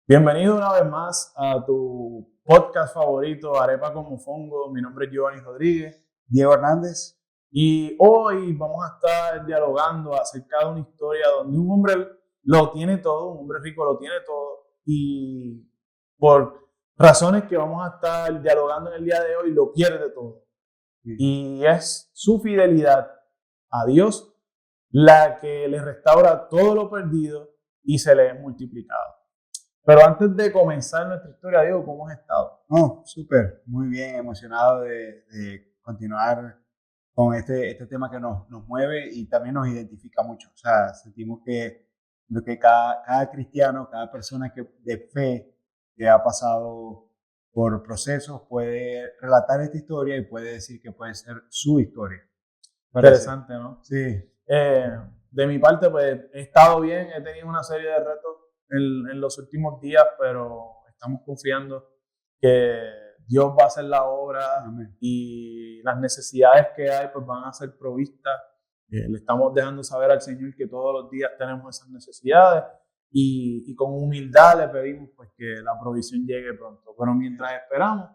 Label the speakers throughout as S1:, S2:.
S1: Bienvenido una vez más a tu podcast favorito, Arepa con Mofongo. Mi nombre es Giovanni Rodríguez
S2: Diego Hernández.
S1: y hoy vamos a estar dialogando acerca de una historia donde un hombre lo tiene todo, un hombre rico lo tiene todo y por razones que vamos a estar dialogando en el día de hoy lo pierde todo. Y es su fidelidad a Dios la que le restaura todo lo perdido y se le es multiplicado. Pero antes de comenzar nuestra historia, Diego, ¿cómo has estado?
S2: Súper, muy bien, emocionado de continuar con este tema que nos mueve y también nos identifica mucho. O sea, sentimos que cada cristiano, cada persona de fe que ha pasado por procesos puede relatar esta historia y puede decir que puede ser su historia.
S1: Interesante, ¿no?
S2: Sí.
S1: De mi parte, pues he estado bien, he tenido una serie de retos en los últimos días, pero estamos confiando que Dios va a hacer la obra.
S2: Amén.
S1: Y las necesidades que hay pues van a ser provistas. Le estamos dejando saber al Señor que todos los días tenemos esas necesidades y con humildad le pedimos pues que la provisión llegue pronto. Pero mientras esperamos,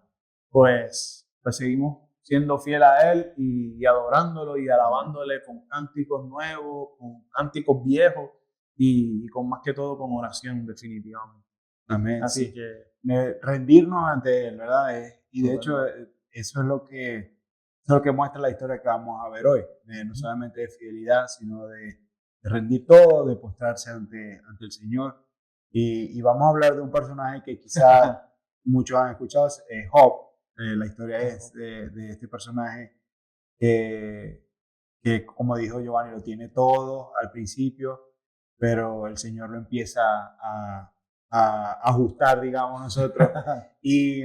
S1: pues seguimos siendo fiel a Él y adorándolo y alabándole con cánticos nuevos, con cánticos viejos y con más que todo con oración, definitivamente.
S2: Amén.
S1: Así
S2: Sí.
S1: que
S2: Rendirnos ante Él, ¿verdad? Y de hecho, eso es lo que muestra la historia que vamos a ver hoy. No solamente de fidelidad, sino de rendir todo, de postrarse ante el Señor. Y vamos a hablar de un personaje que quizás muchos han escuchado, Job. La historia es de este personaje que, como dijo Giovanni, lo tiene todo al principio, pero el Señor lo empieza a ajustar, digamos, nosotros. Y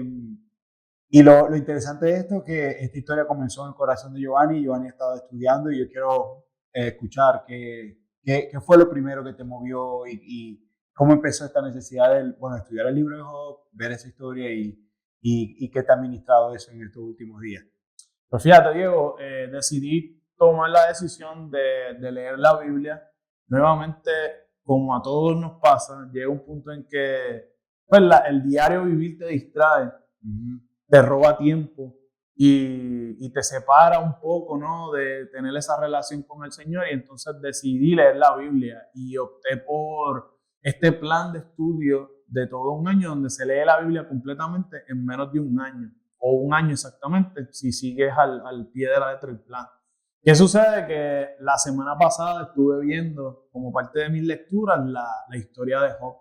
S2: lo interesante de esto es que esta historia comenzó en el corazón de Giovanni. Giovanni ha estado estudiando y yo quiero escuchar qué fue lo primero que te movió y cómo empezó esta necesidad de estudiar el libro de Job, ver esa historia y qué te ha ministrado eso en estos últimos días.
S1: Pues fíjate, Diego, decidí tomar la decisión de leer la Biblia. Nuevamente, como a todos nos pasa, llega un punto en que pues, el diario vivir te distrae, te roba tiempo y te separa un poco, ¿no? De tener esa relación con el Señor. Y entonces decidí leer la Biblia y opté por este plan de estudio de todo un año donde se lee la Biblia completamente en menos de un año o un año exactamente, si sigues al pie de la letra el plan. ¿Qué sucede? Que la semana pasada estuve viendo, como parte de mis lecturas, la historia de Job.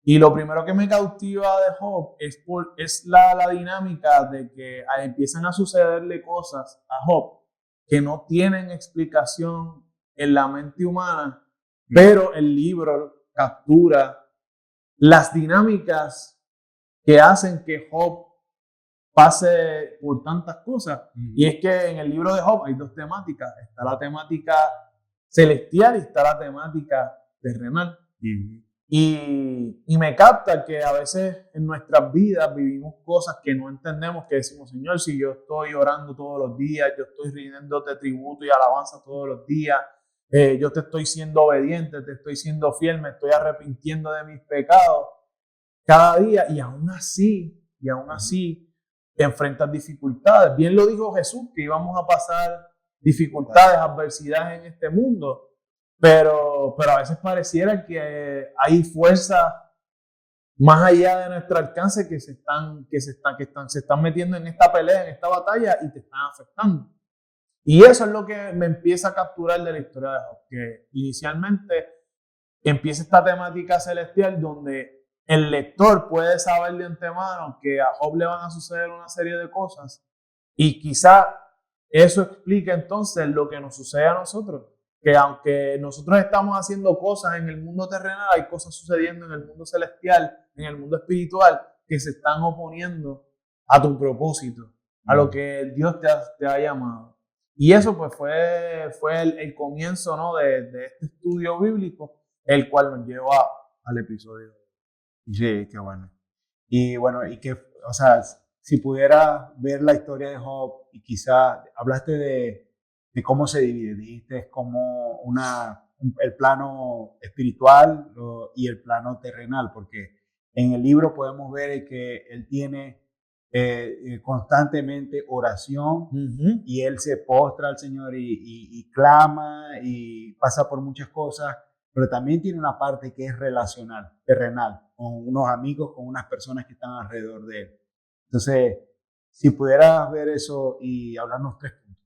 S1: Y lo primero que me cautiva de Job es la dinámica de que empiezan a sucederle cosas a Job que no tienen explicación en la mente humana, pero el libro captura las dinámicas que hacen que Job pase por tantas cosas. Y es que en el libro de Job hay dos temáticas. Está la temática celestial y está la temática terrenal. Y me capta que a veces en nuestras vidas vivimos cosas que no entendemos, que decimos, Señor, si yo estoy orando todos los días, yo estoy rindiéndote tributo y alabanza todos los días, yo te estoy siendo obediente, te estoy siendo fiel, me estoy arrepintiendo de mis pecados cada día y aún así enfrentas dificultades. Bien lo dijo Jesús, que íbamos a pasar dificultades, adversidades en este mundo, pero a veces pareciera que hay fuerzas más allá de nuestro alcance que se están metiendo en esta pelea, en esta batalla y te están afectando. Y eso es lo que me empieza a capturar de la historia de Job, que inicialmente empieza esta temática celestial donde el lector puede saber de antemano que a Job le van a suceder una serie de cosas y quizá eso explica entonces lo que nos sucede a nosotros, que aunque nosotros estamos haciendo cosas en el mundo terrenal, hay cosas sucediendo en el mundo celestial, en el mundo espiritual, que se están oponiendo a tu propósito, a lo que Dios te ha llamado. Y eso pues fue el comienzo, ¿no? de este estudio bíblico, el cual nos lleva al episodio.
S2: Sí, qué bueno. Y bueno, o sea, si pudiera ver la historia de Job y quizá hablaste de cómo se divide, dijiste como el plano espiritual y el plano terrenal, porque En el libro podemos ver que él tiene constantemente oración y él se postra al Señor y clama y pasa por muchas cosas, pero también tiene una parte que es relacional, terrenal, con unos amigos, con unas personas que están alrededor de él. Entonces, si pudieras ver eso y hablarnos 3 puntos,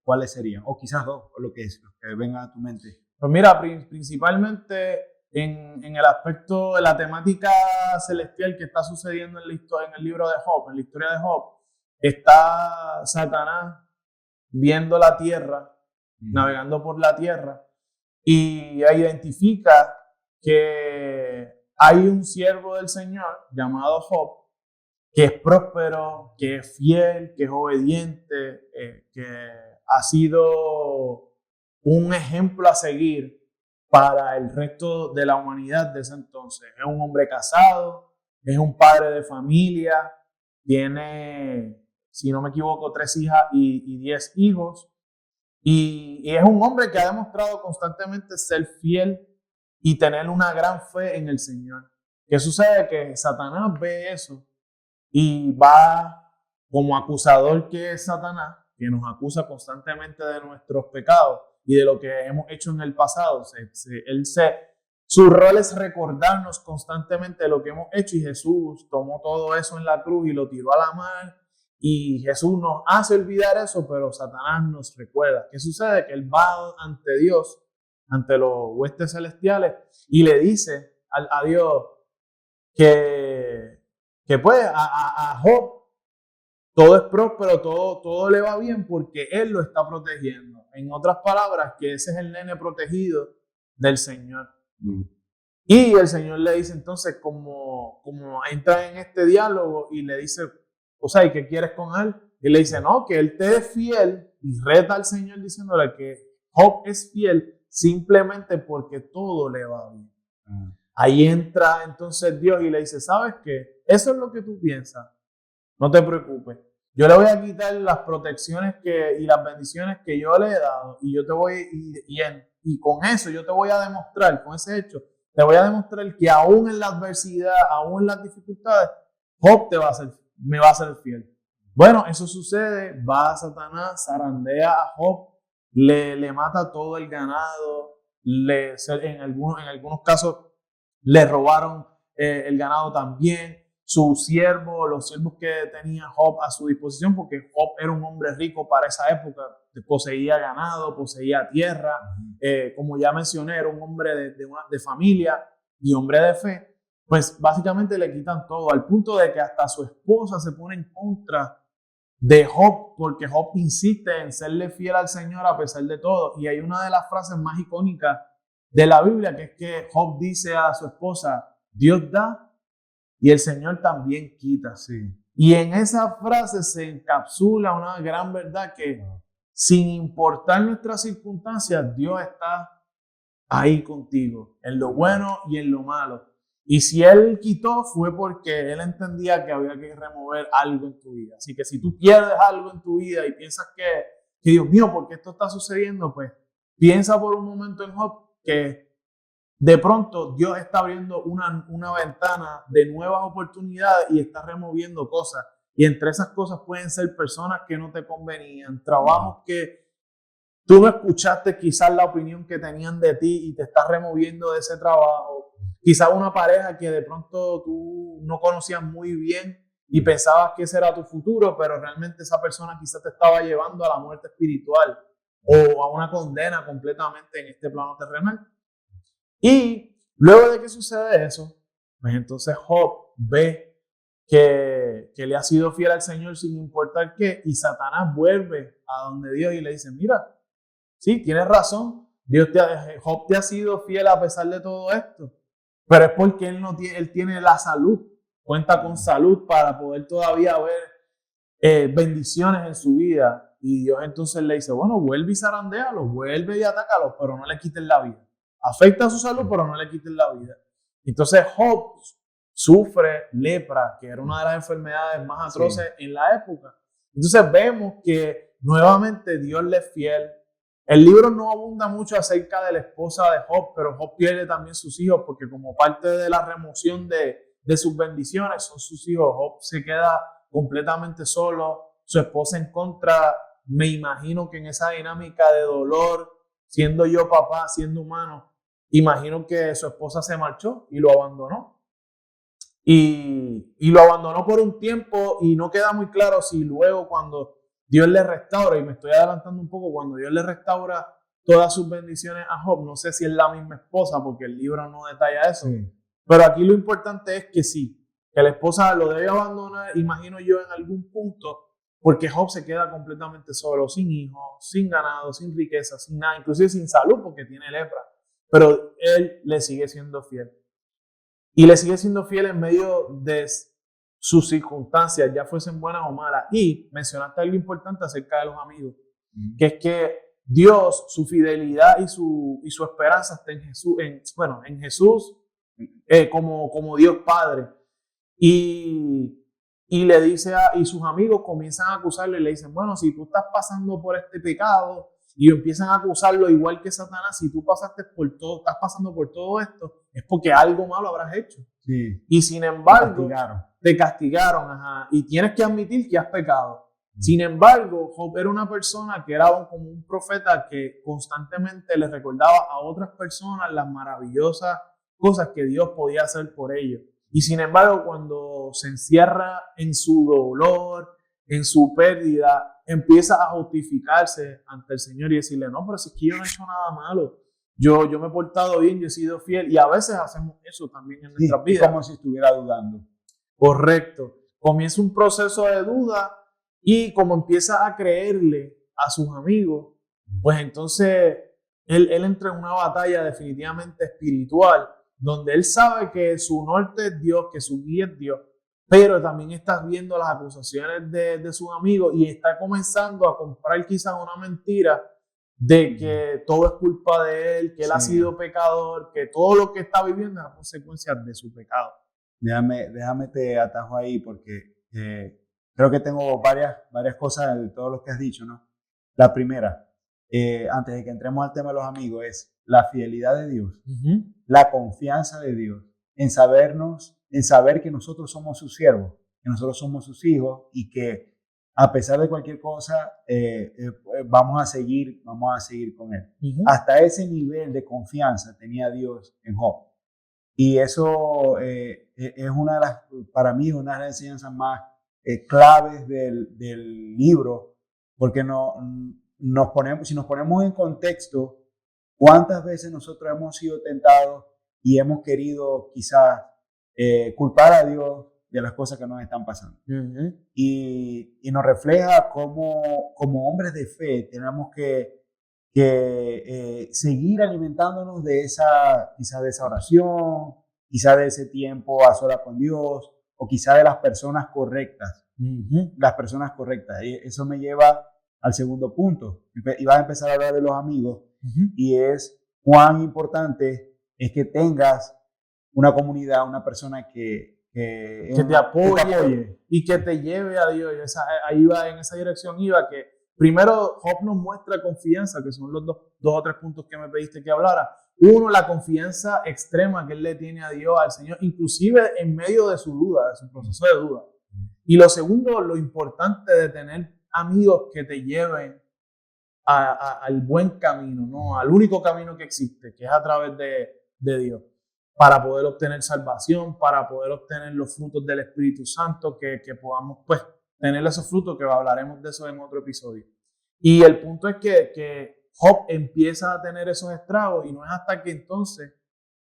S2: ¿cuáles serían? O quizás 2, o lo que venga a tu mente.
S1: Pues mira, principalmente en el aspecto de la temática celestial que está sucediendo en el libro de Job, en la historia de Job, está Satanás viendo la tierra, navegando por la tierra, y identifica que hay un siervo del Señor llamado Job, que es próspero, que es fiel, que es obediente, que ha sido un ejemplo a seguir para el resto de la humanidad de ese entonces. Es un hombre casado, es un padre de familia, tiene, si no me equivoco, 3 hijas y 10 hijos. Y es un hombre que ha demostrado constantemente ser fiel y tener una gran fe en el Señor. ¿Qué sucede? Que Satanás ve eso y va como acusador que es Satanás, que nos acusa constantemente de nuestros pecados y de lo que hemos hecho en el pasado. Su rol es recordarnos constantemente lo que hemos hecho, y Jesús tomó todo eso en la cruz y lo tiró a la mar, y Jesús nos hace olvidar eso, pero Satanás nos recuerda. ¿Qué sucede? Que él va ante Dios, ante los huestes celestiales, y le dice a Dios que pues a Job todo es próspero, todo le va bien porque él lo está protegiendo. En otras palabras, que ese es el nene protegido del Señor. Y el Señor le dice entonces, como entra en este diálogo y le dice, o sea, ¿y qué quieres con él? Y le dice, no, que él te es fiel, y reta al Señor diciéndole que Job es fiel simplemente porque todo le va bien. Ahí entra entonces Dios y le dice, ¿sabes qué? Eso es lo que tú piensas. No te preocupes. Yo le voy a quitar las protecciones y las bendiciones que yo le he dado, y yo te voy, y con eso yo te voy a demostrar, con ese hecho, te voy a demostrar que aún en la adversidad, aún en las dificultades, Job me va a ser fiel. Bueno, eso sucede, va a Satanás, zarandea a Job, le mata todo el ganado, en algunos casos le robaron el ganado también. Los siervos que tenía Job a su disposición, porque Job era un hombre rico para esa época, poseía ganado, poseía tierra, como ya mencioné, era un hombre de familia y hombre de fe. Pues básicamente le quitan todo, al punto de que hasta su esposa se pone en contra de Job, porque Job insiste en serle fiel al Señor a pesar de todo. Y hay una de las frases más icónicas de la Biblia, que es que Job dice a su esposa, Dios da y el Señor también quita.
S2: Sí.
S1: Y en esa frase se encapsula una gran verdad, que sin importar nuestras circunstancias, Dios está ahí contigo, en lo bueno y en lo malo. Y si Él quitó, fue porque Él entendía que había que remover algo en tu vida. Así que si tú pierdes algo en tu vida y piensas que Dios mío, ¿por qué esto está sucediendo? Pues piensa por un momento en Job, que de pronto Dios está abriendo una ventana de nuevas oportunidades y está removiendo cosas. Y entre esas cosas pueden ser personas que no te convenían, trabajos que tú no escuchaste quizás la opinión que tenían de ti y te estás removiendo de ese trabajo. Quizás una pareja que de pronto tú no conocías muy bien y pensabas que ese era tu futuro, pero realmente esa persona quizás te estaba llevando a la muerte espiritual o a una condena completamente en este plano terrenal. Y luego de que sucede eso, pues entonces Job ve que le ha sido fiel al Señor sin importar qué, y Satanás vuelve a donde Dios y le dice, mira, sí, tienes razón, Job te ha sido fiel a pesar de todo esto, pero es porque él tiene la salud, cuenta con salud para poder todavía ver bendiciones en su vida. Y Dios entonces le dice, bueno, vuelve y zarandéalo, vuelve y atácalo, pero no le quites la vida. Afecta a su salud, pero no le quiten la vida. Entonces Job sufre lepra, que era una de las enfermedades más atroces en la época. Entonces vemos que nuevamente Dios le es fiel. El libro no abunda mucho acerca de la esposa de Job, pero Job pierde también sus hijos, porque como parte de la remoción de de sus bendiciones son sus hijos. Job se queda completamente solo, su esposa en contra. Me imagino que en esa dinámica de dolor, siendo yo papá, siendo humano, imagino que su esposa se marchó y lo abandonó. Y lo abandonó por un tiempo y no queda muy claro si luego cuando Dios le restaura, y me estoy adelantando un poco, cuando Dios le restaura todas sus bendiciones a Job, no sé si es la misma esposa porque el libro no detalla eso, pero aquí lo importante es que sí, que la esposa lo debe abandonar, imagino yo, en algún punto, porque Job se queda completamente solo, sin hijos, sin ganado, sin riqueza, sin nada, inclusive sin salud porque tiene lepra, pero él le sigue siendo fiel. Y le sigue siendo fiel en medio de sus circunstancias, ya fuesen buenas o malas. Y mencionaste algo importante acerca de los amigos, que es que Dios, su fidelidad y su esperanza está en Jesús, en Jesús como Dios Padre. Y le dice y sus amigos comienzan a acusarlo y le dicen, bueno, si tú estás pasando por este pecado, y empiezan a acusarlo igual que Satanás, si tú estás pasando por todo esto, es porque algo malo habrás hecho.
S2: Sí.
S1: Y sin embargo, te castigaron, y tienes que admitir que has pecado. Sin embargo, Job era una persona que era como un profeta que constantemente le recordaba a otras personas las maravillosas cosas que Dios podía hacer por ellos. Y sin embargo, cuando se encierra en su dolor, en su pérdida, empieza a justificarse ante el Señor y decirle, no, pero si es que yo no he hecho nada malo. Yo me he portado bien, yo he sido fiel. Y a veces hacemos eso también en nuestras vidas.
S2: Como si estuviera dudando.
S1: Correcto. Comienza un proceso de duda y como empieza a creerle a sus amigos, pues entonces él entra en una batalla definitivamente espiritual, donde él sabe que su norte es Dios, que su guía es Dios, pero también está viendo las acusaciones de sus amigos y está comenzando a comprar quizás una mentira de que todo es culpa de él, que él ha sido pecador, que todo lo que está viviendo es a consecuencia de su pecado.
S2: Déjame te atajo ahí porque creo que tengo varias cosas de todo lo que has dicho, ¿no? La primera, antes de que entremos al tema de los amigos, es la fidelidad de Dios, la confianza de Dios en saber que nosotros somos sus siervos, que nosotros somos sus hijos y que a pesar de cualquier cosa vamos a seguir con él. Hasta ese nivel de confianza tenía Dios en Job. Y eso es para mí, una de las enseñanzas más claves del libro, porque si nos ponemos en contexto, ¿cuántas veces nosotros hemos sido tentados y hemos querido quizás culpar a Dios de las cosas que nos están pasando? Y nos refleja como hombres de fe tenemos que seguir alimentándonos quizás de esa oración, quizás de ese tiempo a solas con Dios, o quizás de las personas correctas. Las personas correctas. Y eso me lleva al segundo punto. Y vas a empezar a hablar de los amigos, y es cuán importante es que tengas una comunidad, una persona que
S1: te apoye y que te lleve a Dios. Ahí va, en esa dirección iba, que primero Job nos muestra confianza, que son los dos o tres puntos que me pediste que hablara. Uno, la confianza extrema que él le tiene a Dios, al Señor, inclusive en medio de su duda, de su proceso de duda. Y lo segundo, lo importante de tener amigos que te lleven al buen camino, ¿no? Al único camino que existe, que es a través de Dios, para poder obtener salvación, para poder obtener los frutos del Espíritu Santo, que podamos pues tener esos frutos, que hablaremos de eso en otro episodio. Y el punto es que Job empieza a tener esos estragos y no es hasta que entonces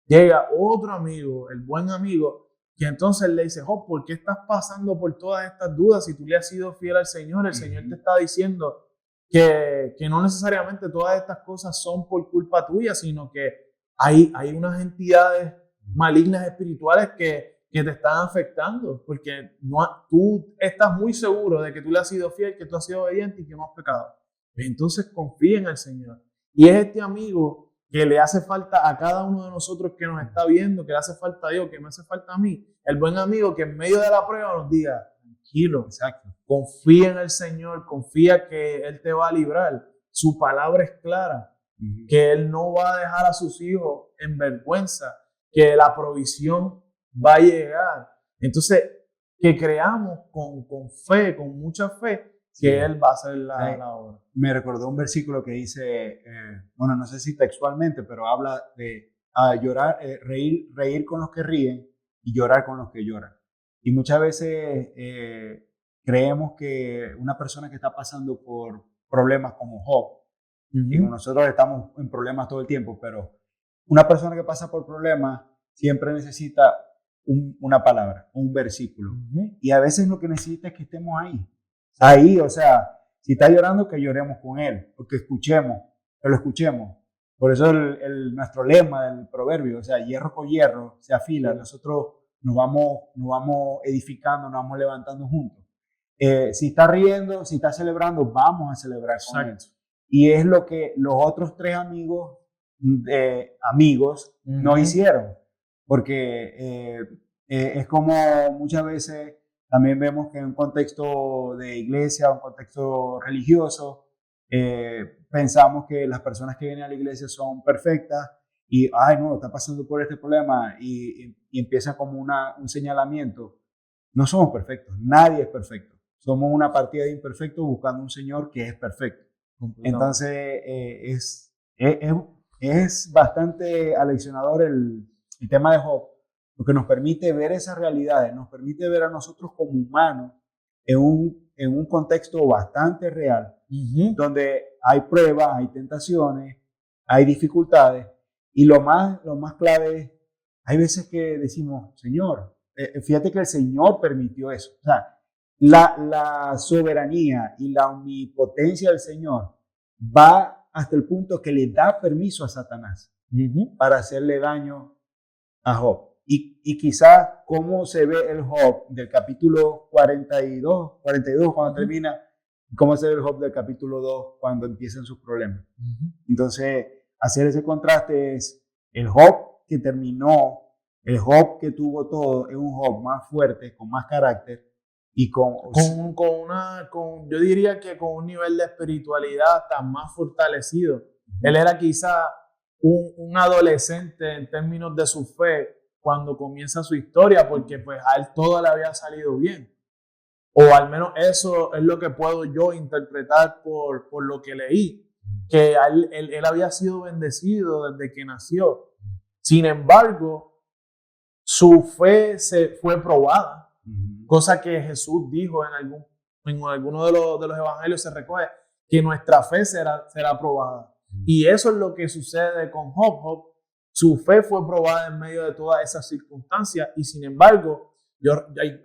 S1: llega otro amigo, el buen amigo, que entonces le dice, Job, ¿por qué estás pasando por todas estas dudas si tú le has sido fiel al Señor? El Señor te está diciendo que no necesariamente todas estas cosas son por culpa tuya, sino que hay unas entidades malignas espirituales que te están afectando, porque tú estás muy seguro de que tú le has sido fiel, que tú has sido obediente y que no has pecado. Entonces confía en el Señor. Y es este amigo que le hace falta a cada uno de nosotros que nos está viendo, que le hace falta a Dios, que me hace falta a mí. El buen amigo que en medio de la prueba nos diga, tranquilo, confía en el Señor, confía que Él te va a librar. Su palabra es clara, que Él no va a dejar a sus hijos en vergüenza, que la provisión va a llegar. Entonces, que creamos con fe, con mucha fe, que Él va a hacer la obra.
S2: Me recordó un versículo que dice, bueno, no sé si textualmente, pero habla de llorar, reír con los que ríen y llorar con los que lloran. Y muchas veces creemos que una persona que está pasando por problemas como Job, y nosotros estamos en problemas todo el tiempo, pero una persona que pasa por problemas siempre necesita una palabra, un versículo. Y a veces lo que necesita es que estemos ahí, o sea, si está llorando, que lloremos con él, o que lo escuchemos. Por eso nuestro lema del proverbio, o sea, hierro con hierro se afila, nosotros nos vamos edificando, nos vamos levantando juntos. Si está riendo, si está celebrando, vamos a celebrar con él. Y es lo que los otros tres amigos no hicieron, porque es como muchas veces también vemos que en un contexto de iglesia, un contexto religioso, pensamos que las personas que vienen a la iglesia son perfectas y, ay no, está pasando por este problema y empieza como un señalamiento. No somos perfectos, nadie es perfecto. Somos una partida de imperfectos buscando un Señor que es perfecto. Entonces, es bastante aleccionador el tema de Job, porque nos permite ver esas realidades, nos permite ver a nosotros como humanos en un contexto bastante real, donde hay pruebas, hay tentaciones, hay dificultades, y lo más clave es, hay veces que decimos, Señor, fíjate que el Señor permitió eso. O sea, la soberanía y la omnipotencia del Señor va hasta el punto que le da permiso a Satanás para hacerle daño a Job. Y quizás cómo se ve el Job del capítulo 42 cuando termina, cómo se ve el Job del capítulo 2 cuando empiezan sus problemas. Entonces, hacer ese contraste es el Job que terminó, el Job que tuvo todo, es un Job más fuerte, con más carácter, y
S1: yo diría que con un nivel de espiritualidad tan más fortalecido. Él era quizá un adolescente en términos de su fe cuando comienza su historia, porque pues a él todo le había salido bien. O al menos eso es lo que puedo yo interpretar por lo que leí, que él había sido bendecido desde que nació. Sin embargo, su fe se fue probada. Cosa que Jesús dijo en alguno de los evangelios, se recoge que nuestra fe será probada. Y eso es lo que sucede con Job. Su fe fue probada en medio de todas esas circunstancias, y sin embargo,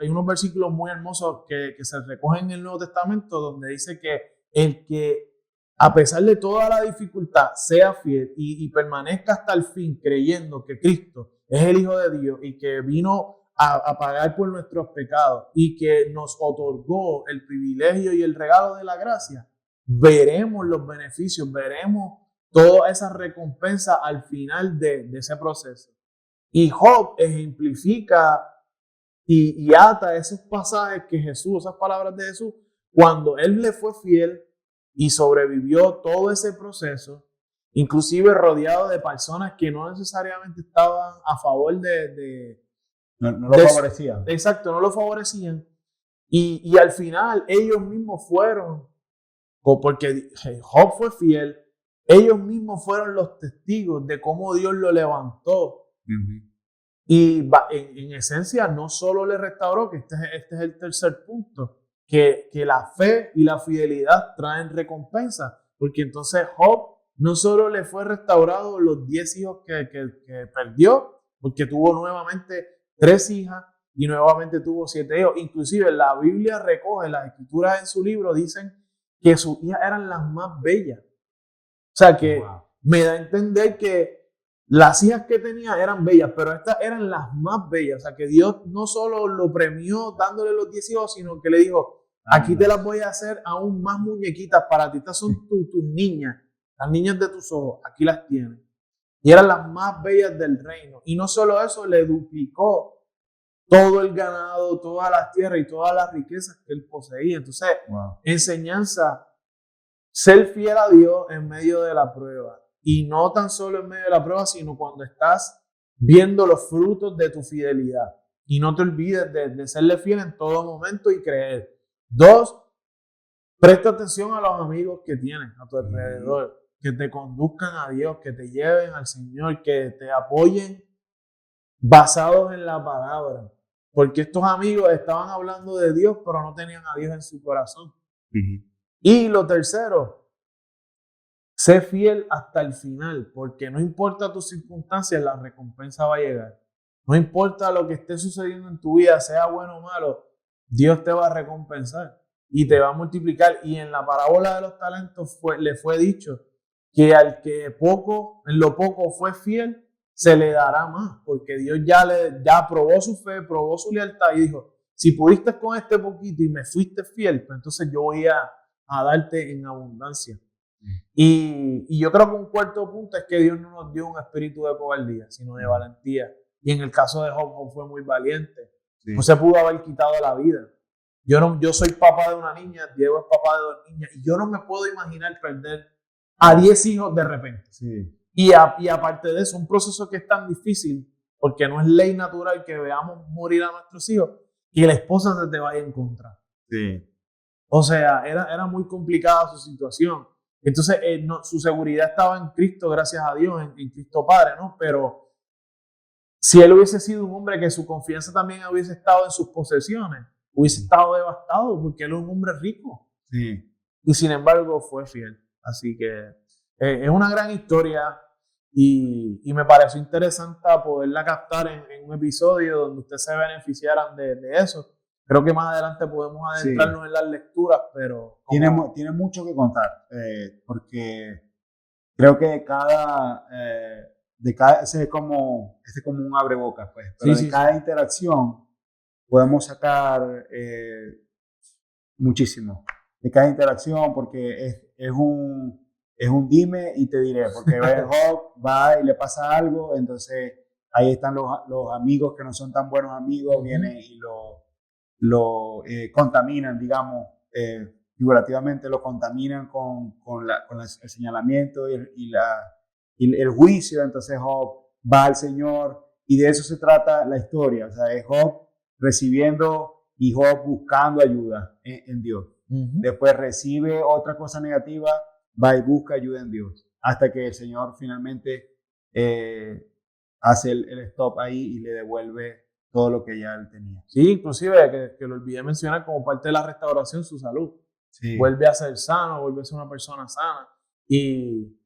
S1: hay unos versículos muy hermosos que se recogen en el Nuevo Testamento, donde dice que el que, a pesar de toda la dificultad, sea fiel y permanezca hasta el fin creyendo que Cristo es el Hijo de Dios y que vino a pagar por nuestros pecados y que nos otorgó el privilegio y el regalo de la gracia, veremos los beneficios, veremos toda esa recompensa al final de ese proceso. Y Job ejemplifica y ata esos pasajes que Jesús, esas palabras de Jesús, cuando él le fue fiel y sobrevivió todo ese proceso, inclusive rodeado de personas que no necesariamente estaban a favor
S2: no lo favorecían.
S1: Exacto, no lo favorecían. Y al final ellos mismos fueron, porque Job fue fiel, ellos mismos fueron los testigos de cómo Dios lo levantó. Y en esencia no solo le restauró, que este es el tercer punto, que la fe y la fidelidad traen recompensa, porque entonces Job no solo le fue restaurado los 10 hijos que perdió, porque tuvo nuevamente 3 hijas y nuevamente tuvo 7 hijos. Inclusive la Biblia recoge, las escrituras en su libro dicen que sus hijas eran las más bellas. O sea que me da a entender que las hijas que tenía eran bellas, pero estas eran las más bellas. O sea que Dios no solo lo premió dándole los 10 hijos, sino que le dijo, aquí te las voy a hacer aún más muñequitas para ti. Estas son tus niñas, las niñas de tus ojos, aquí las tienes. Y eran las más bellas del reino. Y no solo eso, le duplicó todo el ganado, todas las tierras y todas las riquezas que él poseía. Entonces, enseñanza, ser fiel a Dios en medio de la prueba. Y no tan solo en medio de la prueba, sino cuando estás viendo los frutos de tu fidelidad. Y no te olvides de serle fiel en todo momento y creer. 2, presta atención a los amigos que tienes a tu alrededor, que te conduzcan a Dios, que te lleven al Señor, que te apoyen basados en la palabra. Porque estos amigos estaban hablando de Dios, pero no tenían a Dios en su corazón. Y lo tercero, sé fiel hasta el final, porque no importa tus circunstancias, la recompensa va a llegar. No importa lo que esté sucediendo en tu vida, sea bueno o malo, Dios te va a recompensar y te va a multiplicar. Y en la parábola de los talentos le fue dicho que al que en lo poco fue fiel, se le dará más, porque Dios ya probó su fe, probó su lealtad y dijo, si pudiste con este poquito y me fuiste fiel, pues entonces yo voy a darte en abundancia. Y yo creo que un cuarto punto es que Dios no nos dio un espíritu de cobardía, sino de valentía. Y en el caso de Job fue muy valiente. No se pudo haber quitado la vida. Yo soy papá de una niña, Diego es papá de 2 niñas, y yo no me puedo imaginar perder a 10 hijos de repente. Y aparte de eso, un proceso que es tan difícil, porque no es ley natural que veamos morir a nuestros hijos, y la esposa se te vaya en contra. O sea, era muy complicada su situación. Entonces, su seguridad estaba en Cristo, gracias a Dios, en Cristo Padre, ¿no? Pero si él hubiese sido un hombre que su confianza también hubiese estado en sus posesiones, hubiese estado devastado, porque él es un hombre rico. Y sin embargo, fue fiel. Así que es una gran historia y me pareció interesante poderla captar en un episodio donde ustedes se beneficiaran de eso. Creo que más adelante podemos adentrarnos en las lecturas, pero...
S2: Tiene mucho que contar, porque creo que ese es como un abrebocas, pues. Pero de cada interacción podemos sacar muchísimo. De cada interacción, porque es un dime y te diré, porque Job va y le pasa algo, entonces ahí están los amigos que no son tan buenos amigos, vienen y lo contaminan, digamos, figurativamente lo contaminan con el señalamiento y el juicio. Entonces Job va al Señor y de eso se trata la historia. O sea, es Job recibiendo y Job buscando ayuda en Dios. Después recibe otra cosa negativa, va y busca ayuda en Dios, hasta que el Señor finalmente hace el stop ahí y le devuelve todo lo que ya él tenía.
S1: Sí, inclusive que lo olvidé mencionar, como parte de la restauración, su salud. Vuelve a ser sano, vuelve a ser una persona sana. Y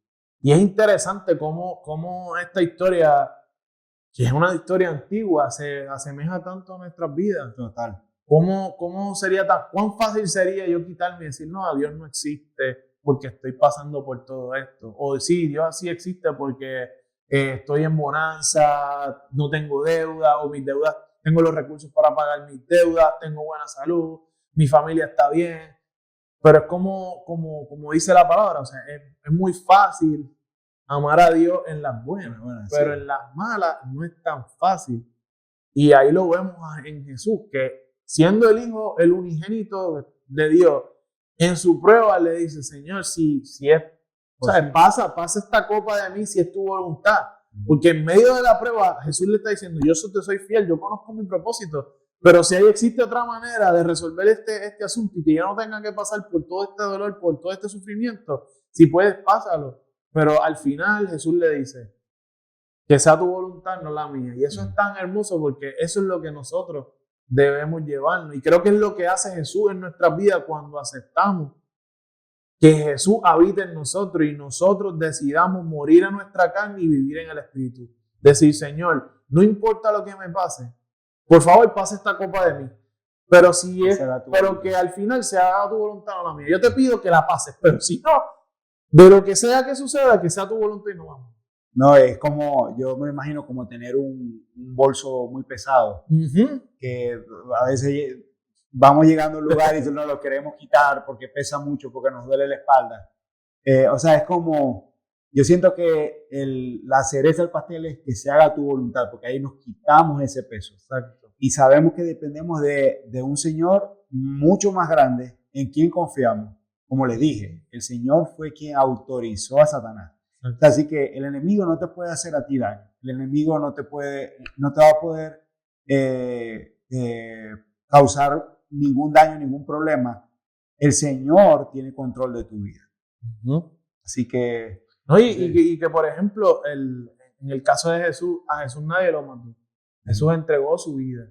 S1: es interesante cómo esta historia, que es una historia antigua, se asemeja tanto a nuestras vidas.
S2: Total.
S1: ¿Cómo sería cuán fácil sería yo quitarme y decir, no, Dios no existe porque estoy pasando por todo esto? O sí, Dios sí existe porque estoy en bonanza, no tengo deuda, o mis deudas, tengo los recursos para pagar mis deudas, tengo buena salud, mi familia está bien. Pero es como dice la palabra, o sea, es muy fácil amar a Dios en las buenas, pero en las malas no es tan fácil. Y ahí lo vemos en Jesús, que siendo el Hijo, el unigénito de Dios, en su prueba le dice, Señor, si es, o sea, pasa esta copa de mí si es tu voluntad. Porque en medio de la prueba, Jesús le está diciendo, yo te soy fiel, yo conozco mi propósito, pero si ahí existe otra manera de resolver este asunto y que yo no tenga que pasar por todo este dolor, por todo este sufrimiento, si puedes, pásalo. Pero al final Jesús le dice, que sea tu voluntad, no la mía. Y eso es tan hermoso porque eso es lo que nosotros debemos llevarnos. Y creo que es lo que hace Jesús en nuestras vidas cuando aceptamos que Jesús habita en nosotros y nosotros decidamos morir a nuestra carne y vivir en el Espíritu. Decir, Señor, no importa lo que me pase, por favor pase esta copa de mí. Pero pero que al final se haga tu voluntad, no la mía. Yo te pido que la pases, pero si no, de lo que sea que suceda, que sea tu voluntad y no la mía.
S2: No, es como, yo me imagino como tener un bolso muy pesado, que a veces vamos llegando a un lugar y no lo queremos quitar porque pesa mucho, porque nos duele la espalda. O sea, es como, yo siento que la cereza del pastel es que se haga tu voluntad, porque ahí nos quitamos ese peso.
S1: Exacto.
S2: Y sabemos que dependemos de un Señor mucho más grande en quien confiamos. Como les dije, el Señor fue quien autorizó a Satanás. Así que el enemigo no te puede hacer a ti daño. El enemigo no te va a poder causar ningún daño, ningún problema. El Señor tiene control de tu vida. Así que...
S1: No, y que, por ejemplo, en el caso de Jesús, a Jesús nadie lo mandó. Jesús entregó su vida.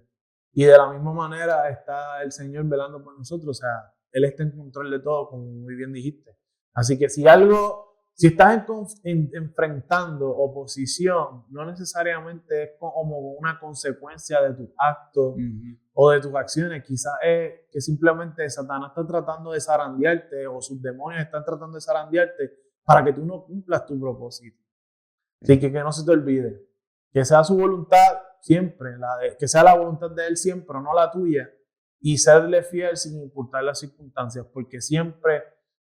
S1: Y de la misma manera está el Señor velando por nosotros. O sea, Él está en control de todo, como muy bien dijiste. Así que si estás enfrentando oposición, no necesariamente es como una consecuencia de tus actos o de tus acciones. Quizás es que simplemente Satanás está tratando de zarandearte o sus demonios están tratando de zarandearte para que tú no cumplas tu propósito. Así que no se te olvide. Que sea su voluntad siempre, que sea la voluntad de Él siempre, no la tuya. Y serle fiel sin importar las circunstancias, porque siempre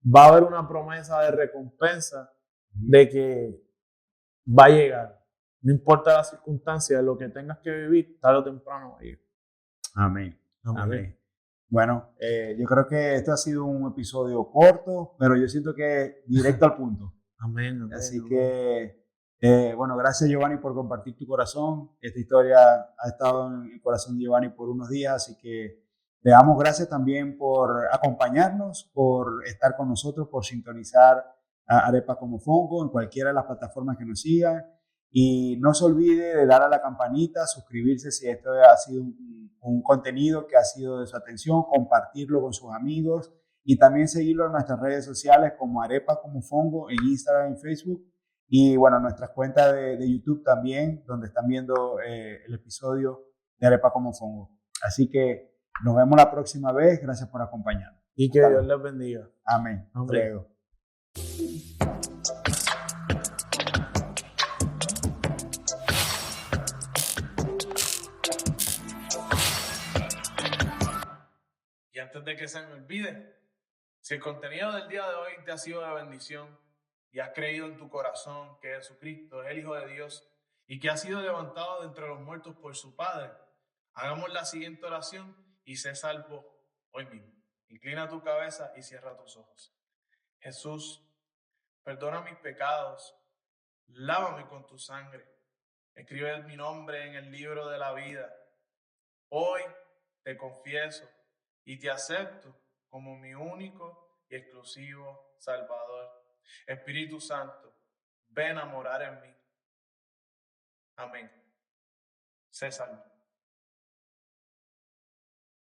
S1: va a haber una promesa de recompensa de que va a llegar. No importa las circunstancias, lo que tengas que vivir, tarde o temprano va a llegar.
S2: Amén. Amén. Bueno, yo creo que este ha sido un episodio corto, pero yo siento que directo al punto.
S1: Amén.
S2: Así que, bueno, gracias Giovanni por compartir tu corazón. Esta historia ha estado en el corazón de Giovanni por unos días, así que le damos gracias también por acompañarnos, por estar con nosotros, por sintonizar a Arepa como Fongo en cualquiera de las plataformas que nos sigan. Y no se olvide de dar a la campanita, suscribirse si esto ha sido un contenido que ha sido de su atención, compartirlo con sus amigos y también seguirlo en nuestras redes sociales como Arepa como Fongo en Instagram y Facebook. Y bueno, nuestras cuentas de YouTube también, donde están viendo el episodio de Arepa como Fongo. Así que nos vemos la próxima vez. Gracias por acompañarnos.
S1: Y que Dios les bendiga.
S2: Amén.
S1: Luego. Y antes de que se me olvide, si el contenido del día de hoy te ha sido de bendición y has creído en tu corazón que Jesucristo es el Hijo de Dios y que ha sido levantado de entre los muertos por su Padre, hagamos la siguiente oración y sé salvo hoy mismo. Inclina tu cabeza y cierra tus ojos. Jesús, perdona mis pecados, lávame con tu sangre, escribe mi nombre en el libro de la vida. Hoy te confieso y te acepto como mi único y exclusivo Salvador. Espíritu Santo, ven a morar en mí. Amén. Sé salvo.